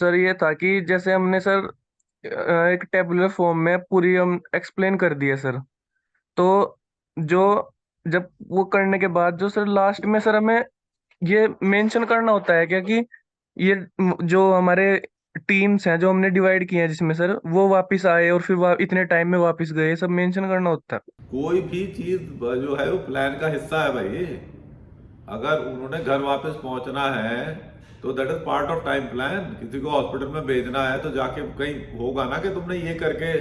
Sir ये था कि जैसे हमने सर एक टेबुलर फॉर्म में पूरी हम एक्सप्लेन कर दिए सर। तो जो जब वो करने के बाद जो सर लास्ट में सर हमें ये मेंशन करना होता है क्या कि ये जो हमारे टीम्स हैं जो हमने डिवाइड किए हैं जिसमें सर वो वापस आए और फिर इतने टाइम में वापस गए, सब मेंशन करना होता है। कोई भी चीज जो है वो प्लान का हिस्सा है भाई। अगर उन्होंने घर वापस पहुंचना है तो that is part of time plan. किसी को हॉस्पिटल में भेजना है तो जाके कहीं होगा ना कि तुमने ये करके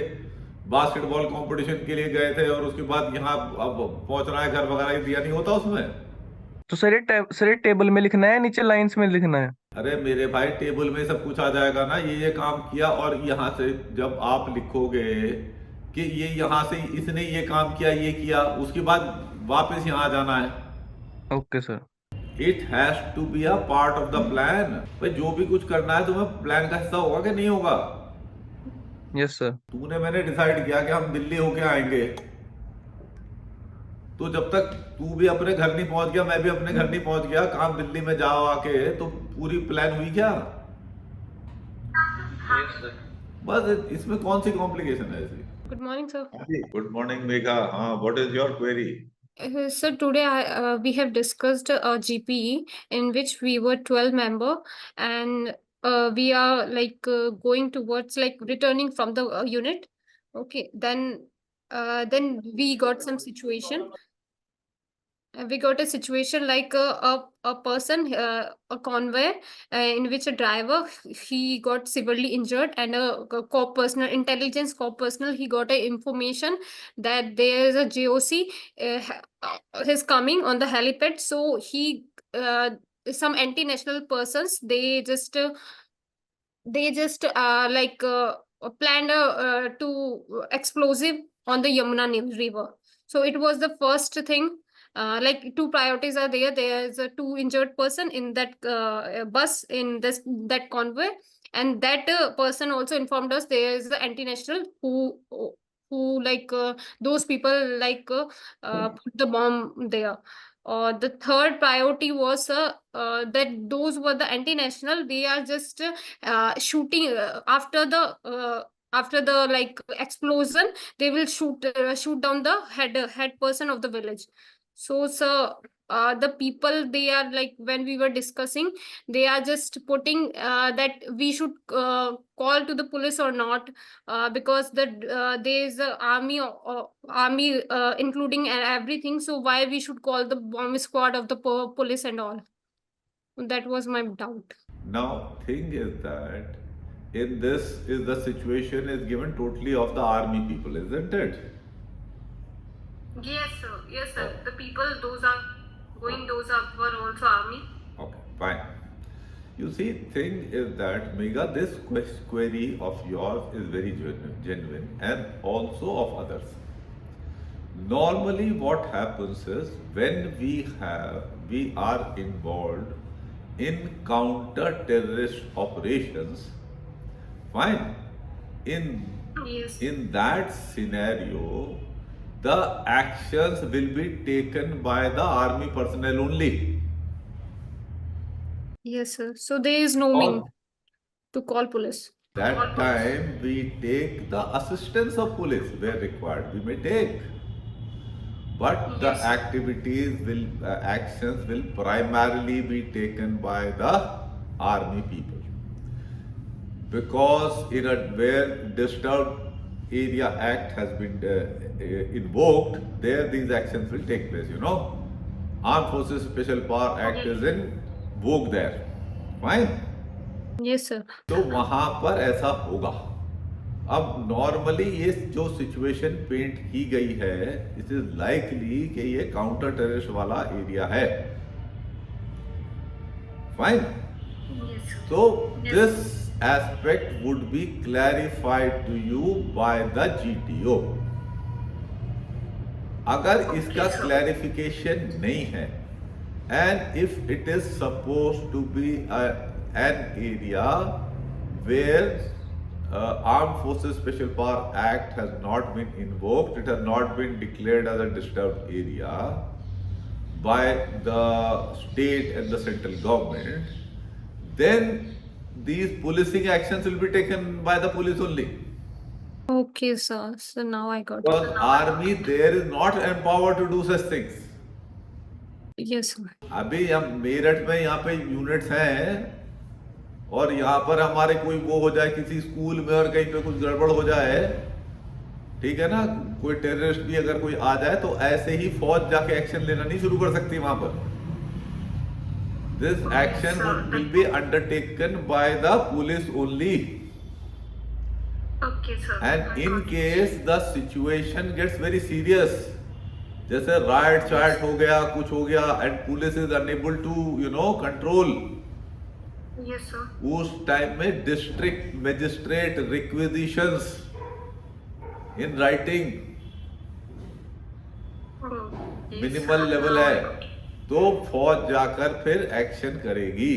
बास्केटबॉल कंपटीशन के लिए गए थे और उसके बाद यहाँ अब पहुंचना है घर वगैरह, ये दिया नहीं होता उसमें। तो सर ये टेबल में लिखना है नीचे लाइंस में लिखना है? अरे मेरे भाई, टेबल में सब कुछ आ जाएगा ना, ये काम किया और यहाँ से जब आप लिखोगे कि ये यहाँ से इसने ये काम किया ये किया, उसके बाद वापस यहाँ आ जाना है। Okay sir. It has to be a part of the plan. भाई जो भी कुछ करना है तुम्हें प्लान का हिस्सा होगा कि नहीं होगा। Yes sir. तूने मैंने डिसाइड किया कि हम दिल्ली होके आएंगे, तो जब तक तू भी अपने घर नहीं पहुंच गया मैं भी अपने घर नहीं पहुंच गया, काम दिल्ली में जाओ आके, तो पूरी प्लान हुई क्या। Yes sir. बस इसमें कौन सी कॉम्प्लिकेशन है ऐसी। Good morning, sir. Good morning Megha. हाँ, what is your query. Sir, today we have discussed a GPE in which we were 12 member, and we are like going towards like returning from the unit. Okay, then we got some situation. We got a situation like a person, a convoy in which a driver he got severely injured, and a corp personnel, intelligence corp personnel, he got a information that there is a JOC is coming on the helipad. So he some anti-national persons they just planned to explosive on the Yamuna River. So it was the first thing. Like two priorities are there. There is a two injured person in that bus in that convoy, and that person also informed us there is the anti-national who like those people like put the bomb there. The third priority was that those were the anti-national. They are just shooting after the like explosion. They will shoot down the head person of the village. So sir, the people, they are like, when we were discussing, they are just putting that we should call to the police or not, because there is a army including everything. So why we should call the bomb squad of the police and all? That was my doubt. Now thing is that in this is the situation is given totally of the army people, isn't it? Yes, sir. Yes, sir. The people, those are going, those are were also army. Okay, fine. You see, thing is that Mega, this query of yours is very genuine and also of others. Normally, what happens is when we are involved in counter-terrorist operations, fine. In Yes. in that scenario, the actions will be taken by the army personnel only. Yes, sir. So there is no mean to call police. That time we take the assistance of police where required. We may take, but the Yes. activities will actions will primarily be taken by the army people, because in a where disturbed area act has been invoked, there these actions will take place. Armed Forces Special Power Act is invoked there. Fine. Yes, sir. तो वहां पर ऐसा होगा। अब normally ये जो situation paint की गई है, इट इज लाइकली कि ये काउंटर टेररिस्ट वाला एरिया है। Fine. Yes. So this aspect would be clarified to you by the GTO. अगर इसका क्लैरिफिकेशन नहीं है, and if it is supposed to be an area where Armed Forces Special Power Act has not been invoked, it has not been declared as a disturbed area by the state and the central government, then these policing actions will be taken by the police only. Okay, sir. So now I got it. Because army there is not empowered to do such things. Yes, sir. अभी हम मेरठ में यहाँ पे units हैं और यहाँ पर हमारे कोई वो हो जाए किसी स्कूल में और कहीं पे कुछ गड़बड़ हो जाए, ठीक है ना, कोई टेररिस्ट भी अगर कोई आ जाए तो ऐसे ही फौज जाके एक्शन लेना नहीं शुरू कर सकती वहां पर. This action will be undertaken by the police only. Okay, sir. And in case the situation gets very serious, जैसे राइट चाइट हो गया, कुछ हो गया and police is unable to control, Yes, sir. उस टाइम में district magistrate requisitions in writing minimal level है तो फौज जाकर फिर एक्शन करेगी,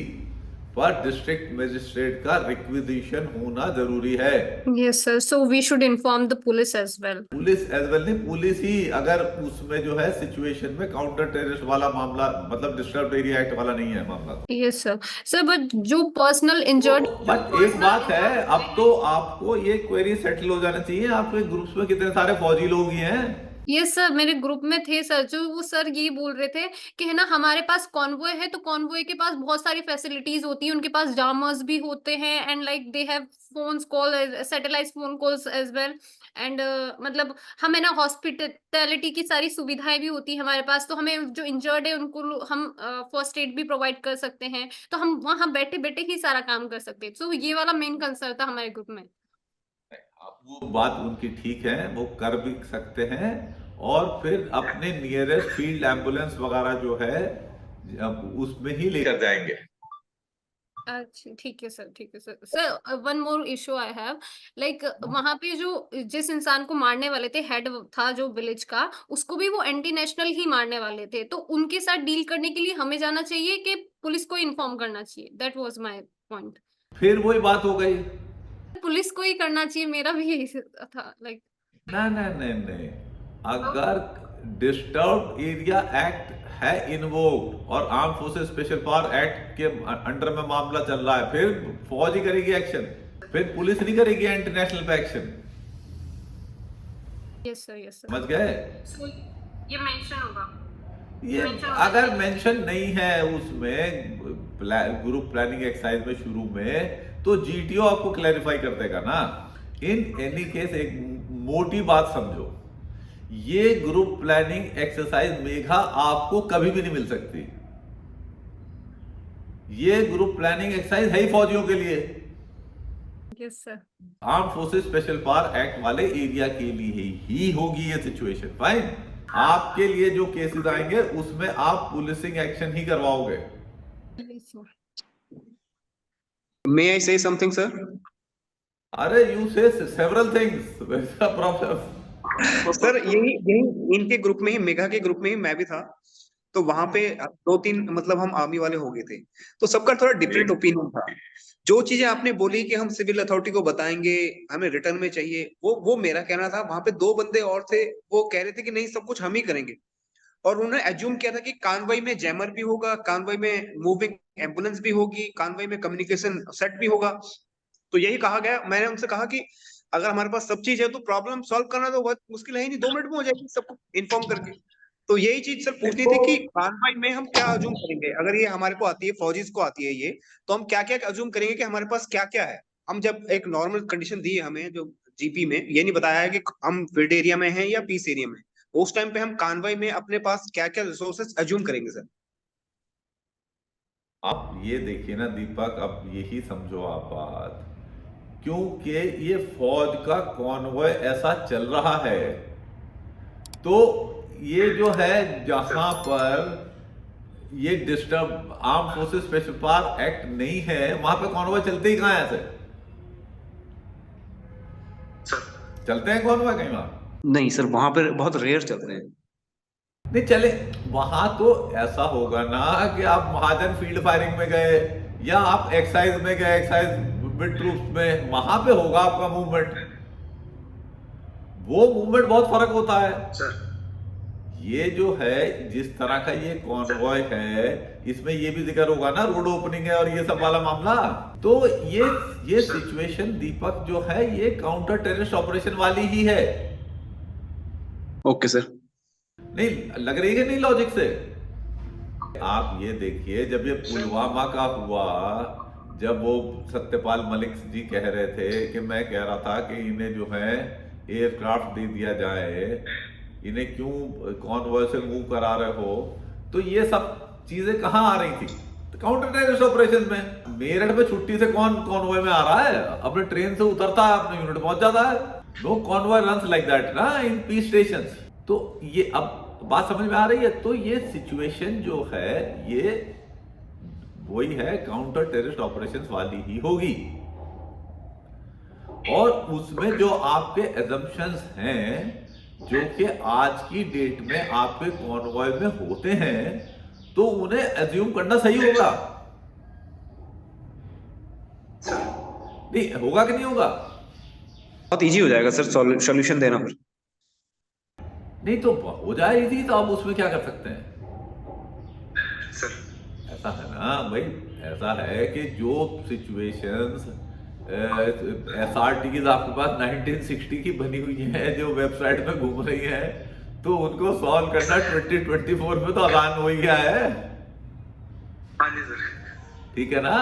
पर डिस्ट्रिक्ट मजिस्ट्रेट का रिक्विजिशन होना जरूरी है. Yes, sir. So we should inform the police as well. Police as well नहीं, पुलिस ही अगर उसमें जो है सिचुएशन में काउंटर टेररिस्ट वाला मामला, मतलब डिस्टर्ब एरिया एक्ट वाला नहीं है मामला. Yes, sir. Sir, but जो personal injured. बट एक बात है, अब तो आपको ये क्वेरी सेटल हो जाना चाहिए. आपके ग्रुप्स में कितने सारे फौजी लोग ही हैं. ये सर मेरे ग्रुप में थे सर, जो वो सर ये बोल रहे थे कि है ना हमारे पास कॉन्वॉय है तो कॉन्वॉय के पास बहुत सारी फैसिलिटीज होती है, उनके पास जामर्स भी होते हैं and like they have phones call, satellite phone calls as well and मतलब हमें ना हॉस्पिटैलिटी की सारी सुविधाएं भी होती है हमारे पास, तो हमें जो इंजर्ड है उनको हम फर्स्ट एड भी प्रोवाइड कर सकते हैं, तो हम वहां बैठे बैठे ही सारा काम कर सकते हैं. तो ये वाला मेन कंसर्न था हमारे ग्रुप में. वो बात उनकी ठीक है, वो कर भी सकते हैं और फिर अपने नियरेस्ट फील्ड एम्बुलेंस वगैरह जो है उसमें ही लेकर जाएंगे. अच्छा ठीक है सर, ठीक है sir. Sir one more issue I have, like वहां पे जो जिस इंसान को मारने वाले थे, हेड था जो विलेज का, उसको भी वो एंटी नेशनल ही मारने वाले थे, तो उनके साथ डील करने के लिए हमें जाना चाहिए कि पुलिस को इन्फॉर्म करना चाहिए? That was my point. फिर वही बात हो गई, पुलिस को ही करना चाहिए, मेरा भी यही था लाइक. नहीं, अगर डिस्टर्ब एरिया एक्ट है इन्वोक्ड और arm forces special power act के अंडर में मामला चल रहा है, फिर फौज ही करेगी एक्शन, फिर पुलिस नहीं करेगी इंटरनेशनल पे action. Yes sir, yes sir. समझ गए? ये मेंशन होगा. ये अगर मेंशन नहीं है उसमें ग्रुप प्लानिंग एक्सरसाइज में शुरू में, तो जीटीओ आपको क्लैरिफाई कर देगा ना. इन एनी केस एक मोटी बात समझो, ये ग्रुप प्लानिंग एक्सरसाइज मेघा आपको कभी भी नहीं मिल सकती. ये ग्रुप प्लानिंग एक्सरसाइज है ही फौजियों के लिए. Yes sir. Arm forces special power act वाले एरिया के लिए ही होगी ये सिचुएशन. फाइन, आपके लिए जो केसेस आएंगे उसमें आप पुलिसिंग एक्शन ही करवाओगे. May I say something, sir? अरे यू से several things, what's the problem? Sir यही इनके ग्रुप में ही, मेघा के ग्रुप में ही मैं भी था, तो वहां पे 2-3 मतलब हम आर्मी वाले हो गए थे, तो सबका थोड़ा डिफरेंट ओपिनियन था. जो चीजें आपने बोली कि हम सिविल अथॉरिटी को बताएंगे, हमें रिटर्न में चाहिए, वो मेरा कहना था. वहां पे 2 बंदे और थे, वो कह रहे थे कि नहीं सब कुछ हम ही करेंगे, और उन्होंने एज्यूम किया था कि कानवाई में जैमर भी होगा, कानवाई में मूविंग एम्बुलेंस भी होगी, कानवाई में कम्युनिकेशन सेट भी होगा. तो यही कहा गया. मैंने उनसे कहा कि अगर हमारे पास सब चीज है तो प्रॉब्लम सॉल्व करना तो बहुत मुश्किल है ही नहीं, 2 मिनट में हो जाएगी सबको इन्फॉर्म करके. तो यही चीज सर पूछनी थी कि कानवाई में हम क्या अज्यूम करेंगे, अगर ये हमारे को आती है, फौजीज को आती है ये, तो हम क्या क्या अज्यूम करेंगे कि हमारे पास क्या क्या है. हम जब एक नॉर्मल कंडीशन दी है हमें जो जीपी में, ये नहीं बताया है कि हम फील्ड एरिया में हैं या पीस एरिया में, उस टाइम पे हम कानवाई में अपने पास क्या क्या रिसोर्सेस अज्यूम करेंगे सर. आप ये देखिए ना दीपक, अब यही समझो आप बात, क्योंकि ये फौज का कॉन्वॉय ऐसा चल रहा है, तो ये जो है जहां पर ये disturb arm forces special power act नहीं है, वहां पे कॉन्वॉय चलते ही कहां है ऐसे? चलते हैं कॉन्वॉय कहीं वहां? नहीं सर, वहां पर बहुत रेयर चलते हैं. नहीं चले, वहां तो ऐसा होगा ना कि आप महाजन फील्ड फायरिंग में गए या आप एक्साइज में गए, एक्साइज विद ट्रूप्स में, वहां पे होगा आपका मूवमेंट. वो मूवमेंट बहुत फर्क होता है. सर ये जो है जिस तरह का ये कॉन्वॉय है, इसमें ये भी जिक्र होगा ना, रोड ओपनिंग है और ये सब वाला मामला। तो ये सिचुएशन दीपक जो है ये काउंटर टेररिस्ट ऑपरेशन वाली ही है। Okay sir. नहीं लग रही है नहीं लॉजिक से? आप ये देखिए, जब ये पुलवामा का हुआ, जब वो सत्यपाल मलिक जी कह रहे थे कि मैं कह रहा था कि इन्हें जो है एयरक्राफ्ट दे दिया जाए, इन्हें क्यों कॉन्वॉय से मूव करा रहे हो, तो ये सब चीजें कहाँ आ रही थी? काउंटर टेररिस्ट ऑपरेशन में। मेरठ में छुट्टी से कौन कॉन्वॉय में आ रहा है? अपने ट्रेन से उतरता है, अपने यूनिट पहुंच जाता है। No convoy runs like that ना इन पीस स्टेशन। तो ये अब बात समझ में आ रही है? तो ये सिचुएशन जो है ये वही है, काउंटर टेररिस्ट ऑपरेशंस वाली ही होगी। और उसमें जो आपके एजम्पशंस हैं, जो कि आज की डेट में आपके कॉन्वॉय में होते हैं, तो उन्हें एज्यूम करना सही होगा। नहीं होगा कि नहीं होगा? बहुत इजी हो जाएगा सर सॉल्यूशन देना फिर। नहीं तो हो जाए इजी, तो आप उसमें क्या कर सकते हैं सर? ऐसा है ना भाई, ऐसा है कि जो सिचुएशंस SRTs आपके पास 1960 की बनी हुई है, जो वेबसाइट में घूम रही है, तो उनको सॉल्व करना 2024 में तो आसान हो ही गया है। हाँ जी सर। ठीक है ना?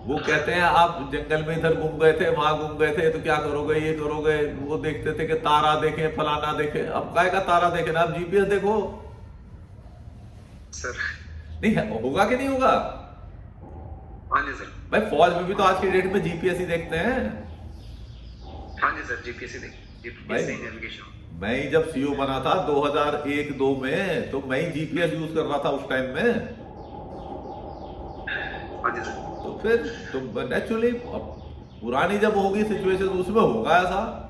वो कहते हैं आप जंगल में इधर घूम गए थे, वहां घूम गए थे, तो क्या करोगे, ये करोगे। वो देखते थे कि तारा देखे, फलाना देखे। अब काय का तारा देखे ना, अब GPS देखो सर। नहीं है, होगा कि नहीं होगा? हाँ जी सर। भाई फौज में भी तो आज की डेट में GPS ही देखते हैं। हाँ जी सर, जीपीएस नेविगेशन। मैं ही जब CO बना था 2001-2 में, तो मैं ही GPS यूज कर रहा था उस टाइम में। हाँ जी सर। तो फिर तो नेचुरली पुरानी जब होगी सिचुएशन, उसमें होगा ऐसा।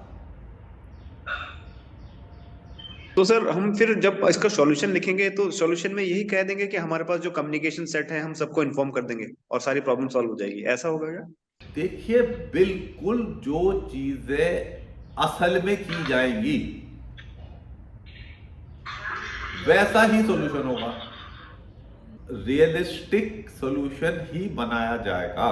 तो सर हम फिर जब इसका सॉल्यूशन लिखेंगे तो सॉल्यूशन में यही कह देंगे कि हमारे पास जो कम्युनिकेशन सेट है हम सबको इन्फॉर्म कर देंगे और सारी प्रॉब्लम सॉल्व हो जाएगी, ऐसा होगा क्या? देखिए, बिल्कुल जो चीजें असल में की जाएंगी वैसा ही सॉल्यूशन होगा, रियलिस्टिक सॉल्यूशन ही बनाया जाएगा।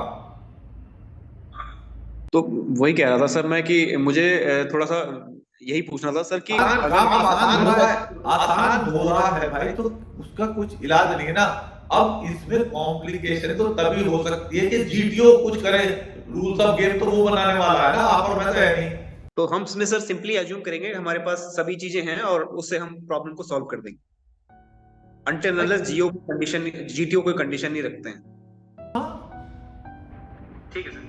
तो वही कह रहा था सर मैं कि मुझे थोड़ा सा यही पूछना था सर कि काम आसान हो रहा है, आसान हो रहा है भाई, तो उसका कुछ इलाज नहीं है ना। अब इसमें कॉम्प्लिकेशन तो तभी हो सकती है कि GTO कुछ करे, रूल्स ऑफ गेम तो वो बनाने वाला है ना, आप और मैं तो है नहीं। तो हम इसमें सर सिंपली एज्यूम करेंगे हमारे पास सभी चीजें हैं और उससे हम प्रॉब्लम को सॉल्व कर देंगे, अनटिल अनलेस GTO कोई कंडीशन नहीं रखते हैं। ठीक है सर।